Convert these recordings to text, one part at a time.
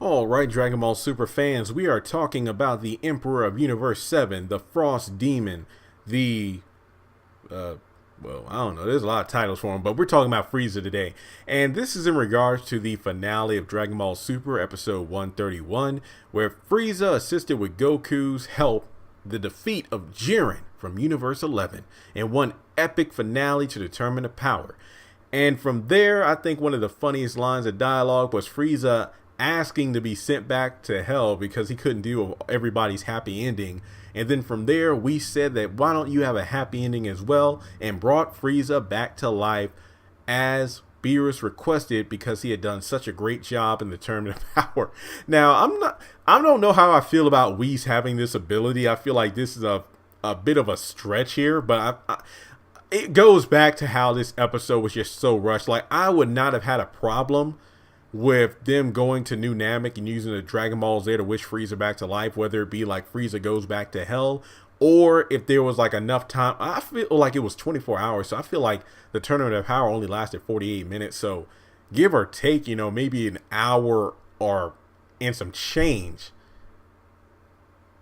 Alright, Dragon Ball Super fans, we are talking about the Emperor of Universe 7, the Frost Demon, the, uh, I don't know, there's a lot of titles for him, but we're talking about Frieza today. And this is in regards to the finale of Dragon Ball Super, episode 131, where Frieza assisted with Goku's help the defeat of Jiren from Universe 11 in one epic finale to determine the power. And from there, I think one of the funniest lines of dialogue was Frieza asking to be sent back to hell because he couldn't deal with everybody's happy ending. And then from there, we said that why don't you have a happy ending as well, and brought Frieza back to life as Beerus requested because he had done such a great job in the Tournament of Power. Now, I don't know how I feel about Whis having this ability. I feel like this is a bit of a stretch here, but it goes back to how this episode was just so rushed. Like, I would not have had a problem with them going to New Namek and using the Dragon Balls there to wish Frieza back to life, whether it be like Frieza goes back to hell, or if there was like enough time. I feel like it was 24 hours, so I feel like the Tournament of Power only lasted 48 minutes, so give or take, maybe an hour or and some change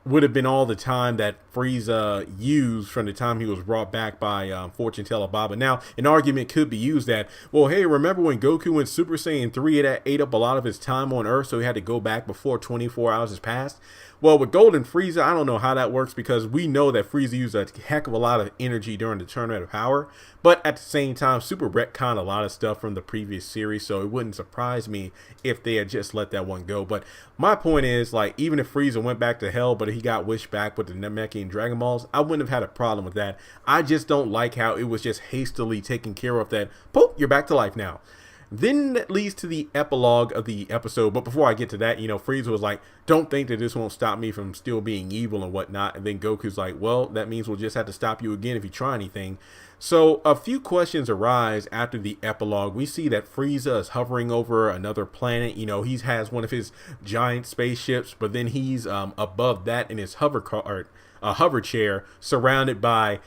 would have been all the time that Frieza used from the time he was brought back by Fortune Teller Baba. Now, an argument could be used that, well, hey, remember when Goku went Super Saiyan 3, it ate up a lot of his time on Earth, so he had to go back before 24 hours has passed? Well, with Golden Frieza, I don't know how that works because we know that Frieza used a heck of a lot of energy during the Tournament of Power, but at the same time, Super retconned a lot of stuff from the previous series, so it wouldn't surprise me if they had just let that one go. But my point is, like, even if Frieza went back to hell, but he got wished back with the Namekian Dragon Balls, I wouldn't have had a problem with that. I just don't like how it was just hastily taken care of that, poof, you're back to life now. Then that leads to the epilogue of the episode. But before I get to that, Frieza was like, don't think that this won't stop me from still being evil and whatnot. And then Goku's like, well, that means we'll just have to stop you again if you try anything. So a few questions arise after the epilogue. We see that Frieza is hovering over another planet. He has one of his giant spaceships, but then he's above that in his hover chair, surrounded by,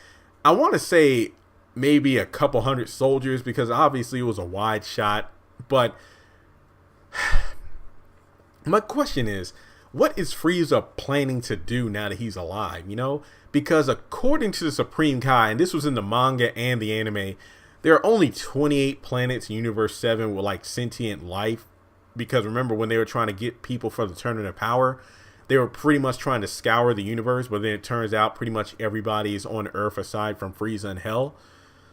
I want to say, maybe a couple hundred soldiers, because obviously it was a wide shot. But my question is, what is Frieza planning to do now that he's alive? Because according to the Supreme Kai, and this was in the manga and the anime, there are only 28 planets in Universe 7 with like sentient life. Because remember, when they were trying to get people for the Tournament of Power, they were pretty much trying to scour the universe, but then it turns out pretty much everybody is on Earth aside from Frieza and Hell.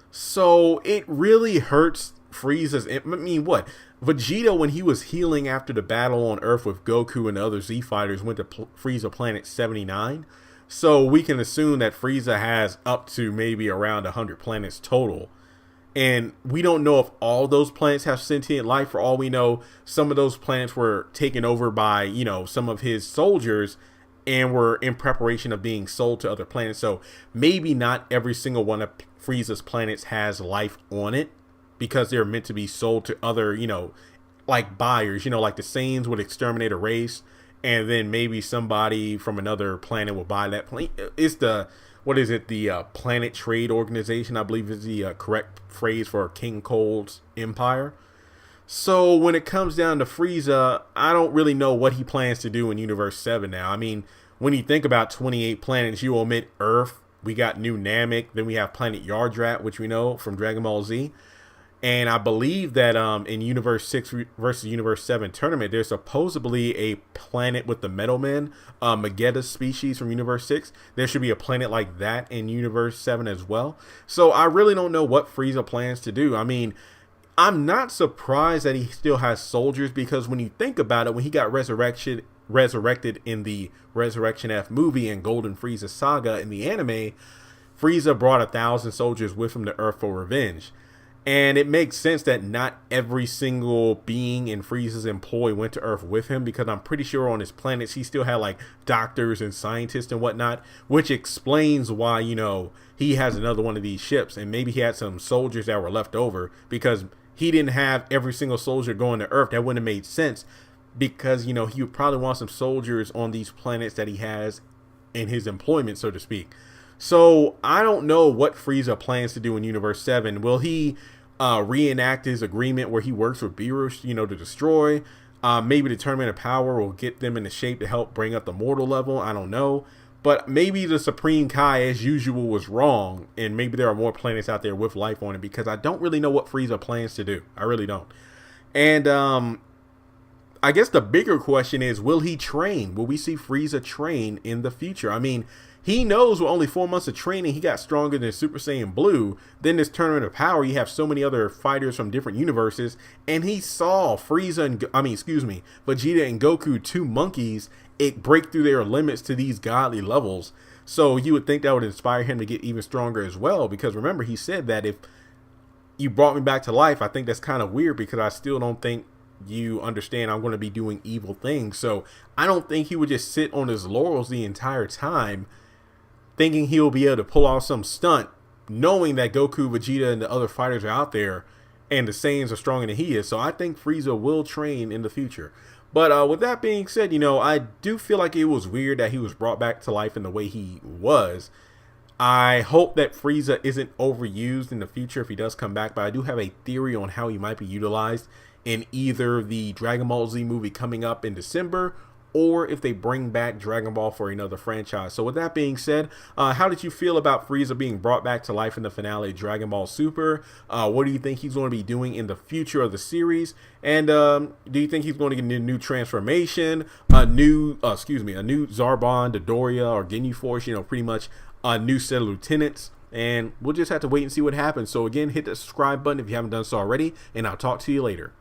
So it really hurts Frieza's. I mean, what? Vegeta, when he was healing after the battle on Earth with Goku and the other Z fighters, went to Frieza Planet 79. So we can assume that Frieza has up to maybe around 100 planets total. And we don't know if all those planets have sentient life. For all we know, some of those planets were taken over by, some of his soldiers and were in preparation of being sold to other planets. So maybe not every single one of Frieza's planets has life on it because they're meant to be sold to other, like buyers, like the Saiyans would exterminate a race, and then maybe somebody from another planet will buy that plane. It's the, what is it? The Planet Trade Organization, I believe is the correct phrase for King Cold's empire. So when it comes down to Frieza, I don't really know what he plans to do in Universe 7 now. I mean, when you think about 28 planets, you omit Earth. We got New Namek. Then we have Planet Yardrat, which we know from Dragon Ball Z. And I believe that in Universe 6 versus Universe 7 tournament, there's supposedly a planet with the Metal Men, Magetta species from Universe 6. There should be a planet like that in Universe 7 as well. So I really don't know what Frieza plans to do. I mean, I'm not surprised that he still has soldiers, because when you think about it, when he got resurrected in the Resurrection F movie and Golden Frieza Saga in the anime, Frieza brought 1,000 soldiers with him to Earth for revenge. And it makes sense that not every single being in Frieza's employ went to Earth with him, because I'm pretty sure on his planets he still had like doctors and scientists and whatnot, which explains why, he has another one of these ships, and maybe he had some soldiers that were left over, because he didn't have every single soldier going to Earth. That wouldn't have made sense, because, he would probably want some soldiers on these planets that he has in his employment, so to speak. So I don't know what Frieza plans to do in Universe 7. Will he reenact his agreement where he works with Beerus, to destroy? Maybe the Tournament of Power will get them into shape to help bring up the mortal level. I don't know. But maybe the Supreme Kai, as usual, was wrong. And maybe there are more planets out there with life on it, because I don't really know what Frieza plans to do. I really don't. And I guess the bigger question is, will he train? Will we see Frieza train in the future? I mean, he knows with only 4 months of training, he got stronger than Super Saiyan Blue. Then this Tournament of Power, you have so many other fighters from different universes. And he saw Vegeta and Goku, two monkeys, it break through their limits to these godly levels. So you would think that would inspire him to get even stronger as well. Because remember, he said that if you brought me back to life, I think that's kind of weird, because I still don't think you understand I'm going to be doing evil things. So I don't think he would just sit on his laurels the entire time, thinking he'll be able to pull off some stunt, knowing that Goku, Vegeta, and the other fighters are out there, and the Saiyans are stronger than he is. So I think Frieza will train in the future. But with that being said, I do feel like it was weird that he was brought back to life in the way he was. I hope that Frieza isn't overused in the future if he does come back, but I do have a theory on how he might be utilized in either the Dragon Ball Z movie coming up in December, or if they bring back Dragon Ball for another franchise. So with that being said, how did you feel about Frieza being brought back to life in the finale of Dragon Ball Super? What do you think he's going to be doing in the future of the series? And do you think he's going to get a new transformation, a new Zarbon, Dodoria, or Ginyu Force, pretty much a new set of lieutenants? And we'll just have to wait and see what happens. So again, hit the subscribe button if you haven't done so already, and I'll talk to you later.